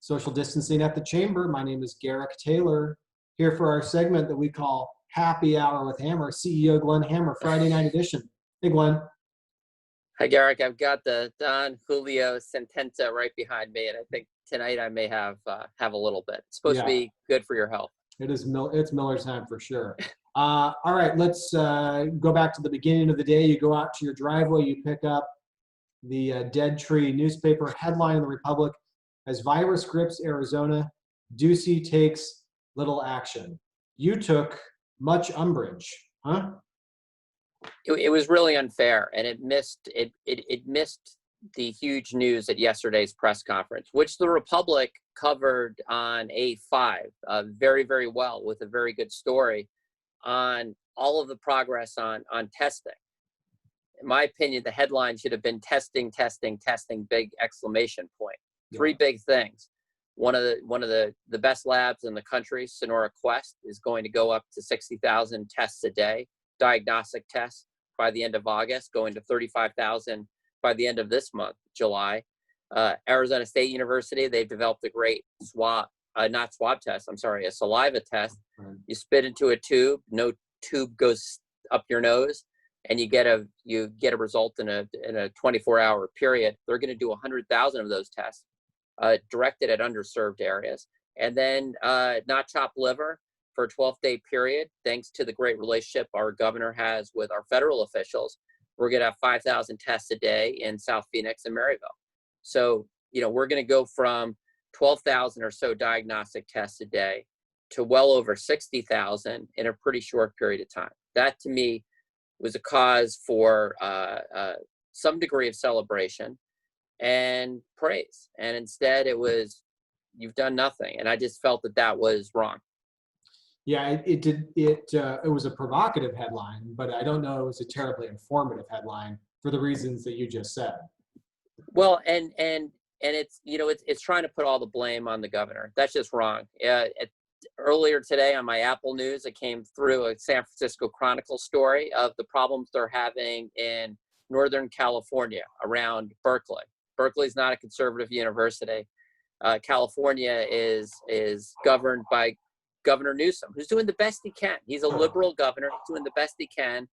Social distancing at the chamber. My name is Garrick Taylor, here for our segment that we call Happy Hour with Hammer, CEO Glenn Hammer, Friday night edition. Hey, Glenn. Hi, Garrick. I've got the Don Julio Sentenza right behind me, and I think tonight I may have a little bit. It's supposed to be good for your health. It is. It's Miller's time for sure. All right, let's go back to the beginning of the day. You go out to your driveway, you pick up the Dead Tree newspaper headline in the Republic: as virus grips Arizona, Ducey takes little action. You took much umbrage, huh? It was really unfair, and it missed the huge news at yesterday's press conference, which the Republic covered on A5 very, very well, with a very good story on all of the progress on testing. In my opinion, the headline should have been testing, testing, testing, big exclamation point. Three big things. One of the best labs in the country, Sonora Quest, is going to go up to 60,000 tests a day, diagnostic tests, by the end of August, going to 35,000 by the end of this month, July. Arizona State University, they've developed a great a saliva test. Right. You spit into a tube, no tube goes up your nose, and you get a result in a 24-hour period. They're going to do 100,000 of those tests, directed at underserved areas. And then not chopped liver for a 12-day period, thanks to the great relationship our governor has with our federal officials. We're going to have 5,000 tests a day in South Phoenix and Maryville. So, we're going to go from 12,000 or so diagnostic tests a day to well over 60,000 in a pretty short period of time. That, to me, was a cause for some degree of celebration and praise. And instead, it was, you've done nothing. And I just felt that was wrong. Yeah, it was a provocative headline, but I don't know it was a terribly informative headline for the reasons that you just said. Well, and it's it's trying to put all the blame on the governor. That's just wrong. Earlier today on my Apple News, it came through a San Francisco Chronicle story of the problems they're having in Northern California around Berkeley. Berkeley's not a conservative university. California is governed by Governor Newsom, who's doing the best he can. He's a liberal governor, he's doing the best he can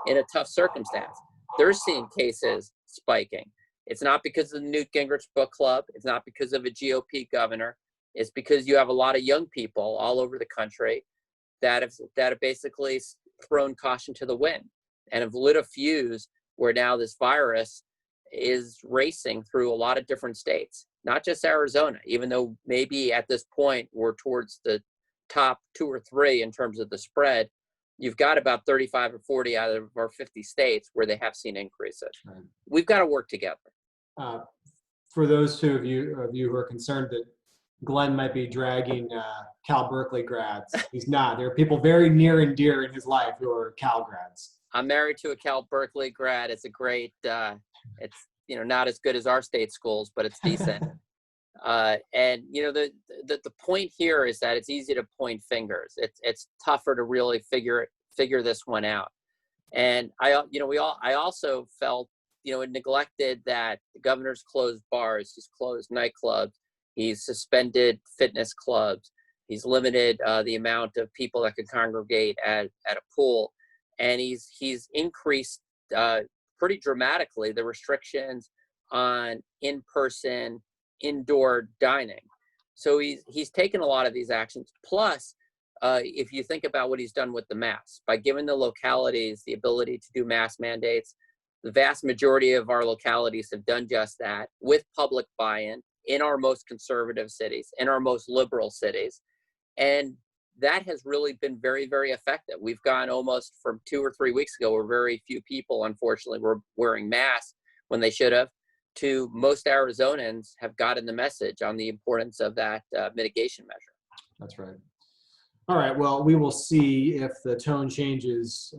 in a tough circumstance. They're seeing cases spiking. It's not because of the Newt Gingrich book club. It's not because of a GOP governor. It's because you have a lot of young people all over the country that have basically thrown caution to the wind and have lit a fuse where now this virus is racing through a lot of different states, not just Arizona, even though maybe at this point we're towards the top 2 or 3 in terms of the spread. You've got about 35 or 40 out of our 50 states where they have seen increases. Right. We've got to work together. For those two of you who are concerned that Glenn might be dragging Cal Berkeley grads, he's not. There are people very near and dear in his life who are Cal grads. I'm married to a Cal Berkeley grad. It's a great, it's not as good as our state schools, but it's decent. And the point here is that it's easy to point fingers. It's tougher to really figure this one out. And I also felt it neglected that the governor's closed bars, he's closed nightclubs, he's suspended fitness clubs, he's limited the amount of people that could congregate at a pool, and he's increased pretty dramatically the restrictions on in-person indoor dining. So he's taken a lot of these actions. Plus, if you think about what he's done with the masks, by giving the localities the ability to do mask mandates, the vast majority of our localities have done just that with public buy-in in our most conservative cities, in our most liberal cities. And that has really been very, very effective. We've gone almost from 2 or 3 weeks ago where very few people, unfortunately, were wearing masks when they should have, to most Arizonans have gotten the message on the importance of that mitigation measure. That's right. All right. Well, we will see if the tone changes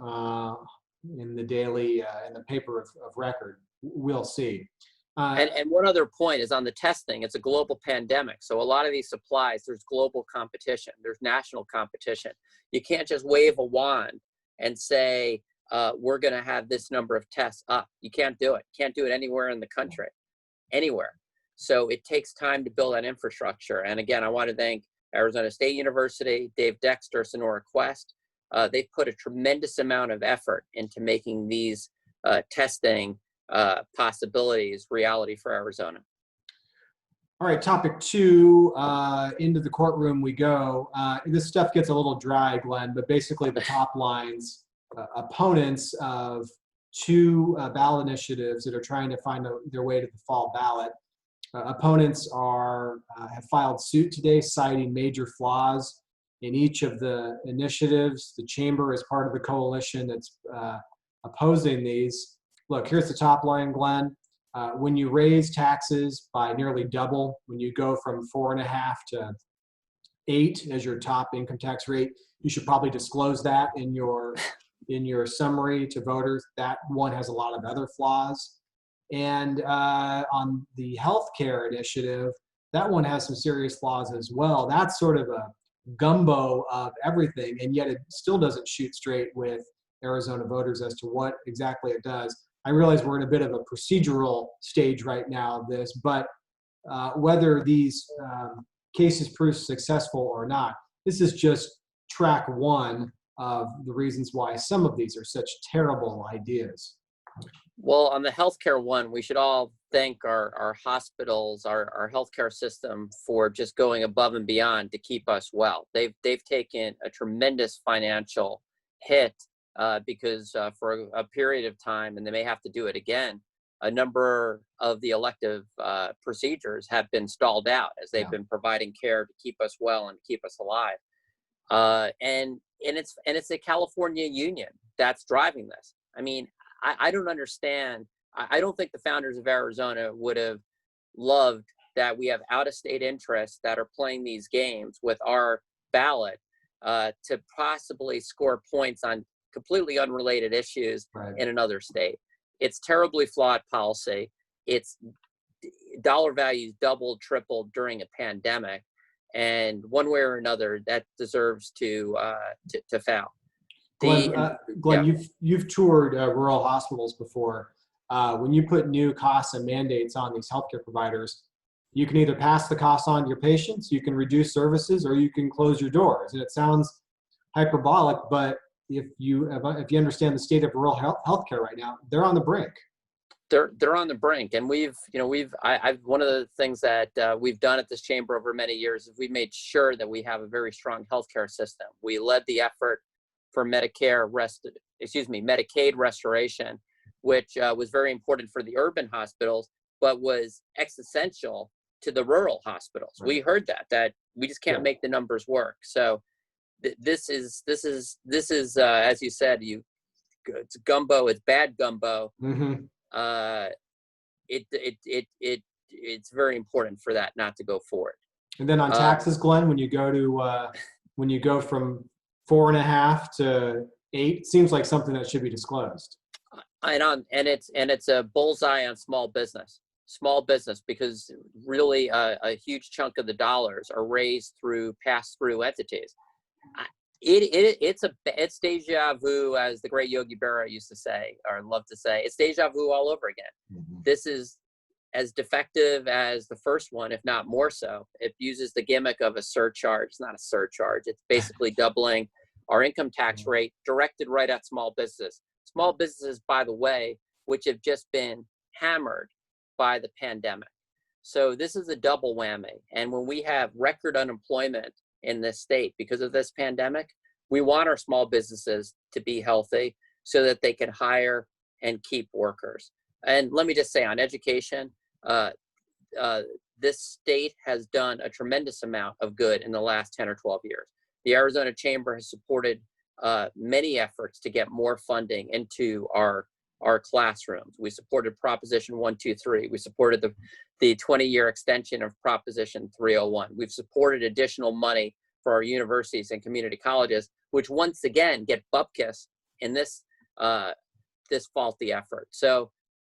in the daily, in the paper of record. We'll see. And one other point is on the testing. It's a global pandemic. So a lot of these supplies, there's global competition. There's national competition. You can't just wave a wand and say, we're going to have this number of tests up. You can't do it. Can't do it anywhere in the country, anywhere. So it takes time to build that infrastructure. And again, I want to thank Arizona State University, Dave Dexter, Sonora Quest. They've put a tremendous amount of effort into making these testing possibilities reality for Arizona. All right, topic 2, into the courtroom we go. This stuff gets a little dry, Glenn, but basically the top lines, opponents of 2 ballot initiatives that are trying to find their way to the fall ballot. Opponents have filed suit today citing major flaws in each of the initiatives. The chamber is part of the coalition that's opposing these. Look, here's the top line, Glenn. When you raise taxes by nearly double, when you go from 4.5 to 8 as your top income tax rate, you should probably disclose that in your summary to voters. That one has a lot of other flaws. And on the healthcare initiative, that one has some serious flaws as well. That's sort of a gumbo of everything, and yet it still doesn't shoot straight with Arizona voters as to what exactly it does. I realize we're in a bit of a procedural stage right now of this, but whether these cases prove successful or not, this is just track 1 of the reasons why some of these are such terrible ideas. Well, on the healthcare one, we should all thank our hospitals, our healthcare system for just going above and beyond to keep us well. They've taken a tremendous financial hit because for a period of time, and they may have to do it again, a number of the elective procedures have been stalled out as they've been providing care to keep us well and keep us alive. And it's the California Union that's driving this. I mean, I don't understand. I don't think the founders of Arizona would have loved that we have out-of-state interests that are playing these games with our ballot to possibly score points on completely unrelated issues in another state. It's terribly flawed policy. It's dollar values doubled, tripled during a pandemic, and one way or another, that deserves to fail. Glenn, you've toured rural hospitals before. When you put new costs and mandates on these healthcare providers, you can either pass the costs on to your patients, you can reduce services, or you can close your doors. And it sounds hyperbolic, but if you understand the state of rural healthcare right now, they're on the brink. They're on the brink, and I've one of the things that we've done at this chamber over many years is we've made sure that we have a very strong healthcare system. We led the effort for Medicaid restoration, which was very important for the urban hospitals, but was existential to the rural hospitals. Right. We heard that we just can't make the numbers work. So this is as you said, it's gumbo, it's bad gumbo. Mm-hmm. It's very important for that not to go forward. And then on taxes, Glenn, when you go from 4.5 to 8, it seems like something that should be disclosed. And it's a bullseye on small business, because really a huge chunk of the dollars are raised through pass-through entities. It's deja vu, as the great Yogi Berra used to say, or love to say. It's deja vu all over again. Mm-hmm. This is as defective as the first one, if not more so. It uses the gimmick of a surcharge. It's not a surcharge. It's basically doubling our income tax rate directed right at small businesses. Small businesses, by the way, which have just been hammered by the pandemic. So this is a double whammy. And when we have record unemployment in this state because of this pandemic, we want our small businesses to be healthy so that they can hire and keep workers. And let me just say, on education, this state has done a tremendous amount of good in the last 10 or 12 years. The Arizona Chamber has supported many efforts to get more funding into our classrooms. We supported Proposition 123. We supported the 20-year extension of Proposition 301. We've supported additional money for our universities and community colleges, which once again get bupkis in this faulty effort. So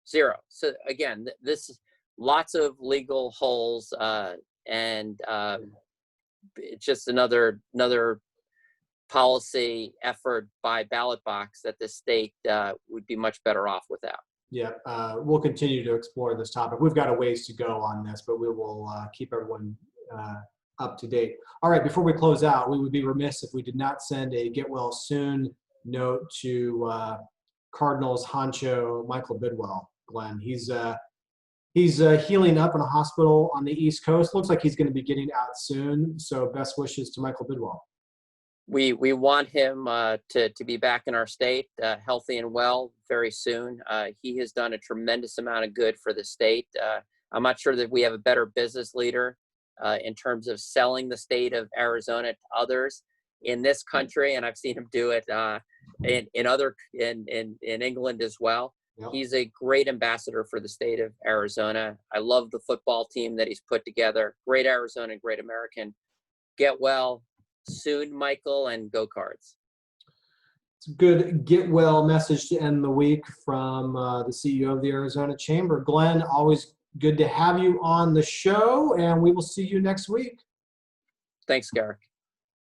zero. So again, this is lots of legal holes, and it's just another policy effort by ballot box that the state would be much better off without. Yeah, we'll continue to explore this topic. We've got a ways to go on this, but we will keep everyone up to date. All right, before we close out, we would be remiss if we did not send a get well soon note to Cardinals honcho Michael Bidwell. Glenn, he's healing up in a hospital on the East Coast. Looks like he's going to be getting out soon. So best wishes to Michael Bidwell. We want him to be back in our state, healthy and well, very soon. He has done a tremendous amount of good for the state. I'm not sure that we have a better business leader in terms of selling the state of Arizona to others in this country, and I've seen him do it in England as well. Yep. He's a great ambassador for the state of Arizona. I love the football team that he's put together. Great Arizona, great American. Get well soon, Michael, and go Cards. It's a good get well message to end the week from the CEO of the Arizona Chamber. Glenn, always good to have you on the show, and we will see you next week. Thanks, Garrick.